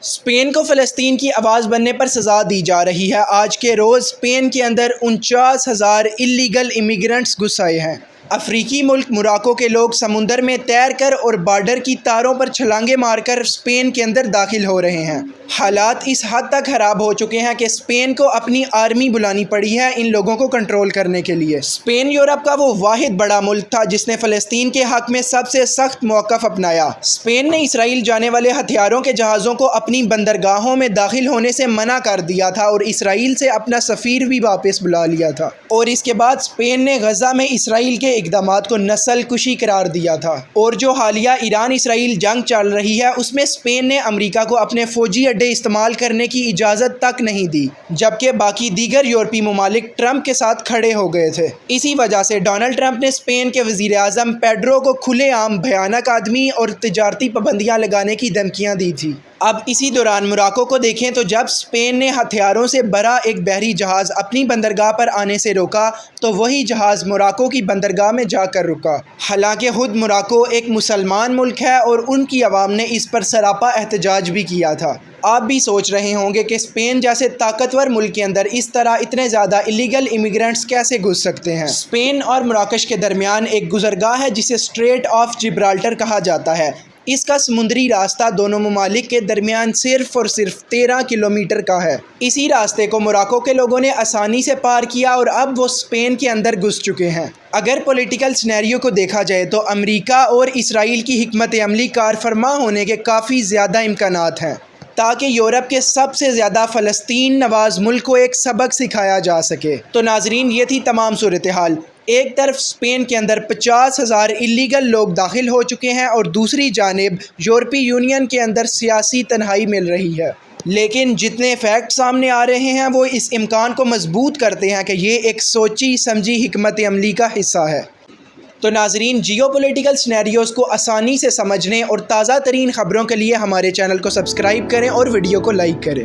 Spain کو فلسطین کی آواز بننے پر سزا دی جا رہی ہے۔ آج کے روز اسپین کے اندر 49,000 الیگل امیگرنٹس گھس آئے ہیں۔ افریقی ملک موراکو کے لوگ سمندر میں تیر کر اور بارڈر کی تاروں پر چھلانگیں مار کر اسپین کے اندر داخل ہو رہے ہیں۔ حالات اس حد تک خراب ہو چکے ہیں کہ اسپین کو اپنی آرمی بلانی پڑی ہے ان لوگوں کو کنٹرول کرنے کے لیے۔ اسپین یورپ کا وہ واحد بڑا ملک تھا جس نے فلسطین کے حق میں سب سے سخت موقف اپنایا۔ اسپین نے اسرائیل جانے والے ہتھیاروں کے جہازوں کو اپنی بندرگاہوں میں داخل ہونے سے منع کر دیا تھا اور اسرائیل سے اپنا سفیر بھی واپس بلا لیا تھا، اور اس کے بعد اسپین نے غزہ میں اسرائیل کے اقدامات کو نسل کشی قرار دیا تھا۔ اور جو حالیہ ایران اسرائیل جنگ چل رہی ہے اس میں اسپین نے امریکہ کو اپنے فوجی اڈے استعمال کرنے کی اجازت تک نہیں دی، جبکہ باقی دیگر یورپی ممالک ٹرمپ کے ساتھ کھڑے ہو گئے تھے۔ اسی وجہ سے ڈونلڈ ٹرمپ نے اسپین کے وزیر اعظم پیڈرو کو کھلے عام بھیانک آدمی اور تجارتی پابندیاں لگانے کی دھمکیاں دی تھی۔ اب اسی دوران موراکو کو دیکھیں تو جب اسپین نے ہتھیاروں سے بھرا ایک بحری جہاز اپنی بندرگاہ پر آنے سے روکا تو وہی جہاز موراکو کی بندرگاہ میں جا کر رکا۔ حالانکہ خود موراکو ایک مسلمان ملک ہے اور ان کی عوام نے اس پر سراپا احتجاج بھی کیا تھا۔ آپ بھی سوچ رہے ہوں گے کہ اسپین جیسے طاقتور ملک کے اندر اس طرح اتنے زیادہ الیگل امیگرنٹس کیسے گھس سکتے ہیں۔ اسپین اور مراکش کے درمیان ایک گزرگاہ ہے جسے اسٹریٹ آف جبرالٹر کہا جاتا ہے۔ اس کا سمندری راستہ دونوں ممالک کے درمیان صرف اور صرف 13 کلومیٹر کا ہے۔ اسی راستے کو موراکو کے لوگوں نے آسانی سے پار کیا اور اب وہ اسپین کے اندر گھس چکے ہیں۔ اگر پولیٹیکل سینیریو کو دیکھا جائے تو امریکہ اور اسرائیل کی حکمت عملی کار فرما ہونے کے کافی زیادہ امکانات ہیں تاکہ یورپ کے سب سے زیادہ فلسطین نواز ملک کو ایک سبق سکھایا جا سکے۔ تو ناظرین، یہ تھی تمام صورتحال۔ ایک طرف اسپین کے اندر 50,000 الیگل لوگ داخل ہو چکے ہیں اور دوسری جانب یورپی یونین کے اندر سیاسی تنہائی مل رہی ہے، لیکن جتنے فیکٹ سامنے آ رہے ہیں وہ اس امکان کو مضبوط کرتے ہیں کہ یہ ایک سوچی سمجھی حکمت عملی کا حصہ ہے۔ تو ناظرین، جیو پولیٹیکل سینیریوز کو آسانی سے سمجھنے اور تازہ ترین خبروں کے لیے ہمارے چینل کو سبسکرائب کریں اور ویڈیو کو لائک کریں۔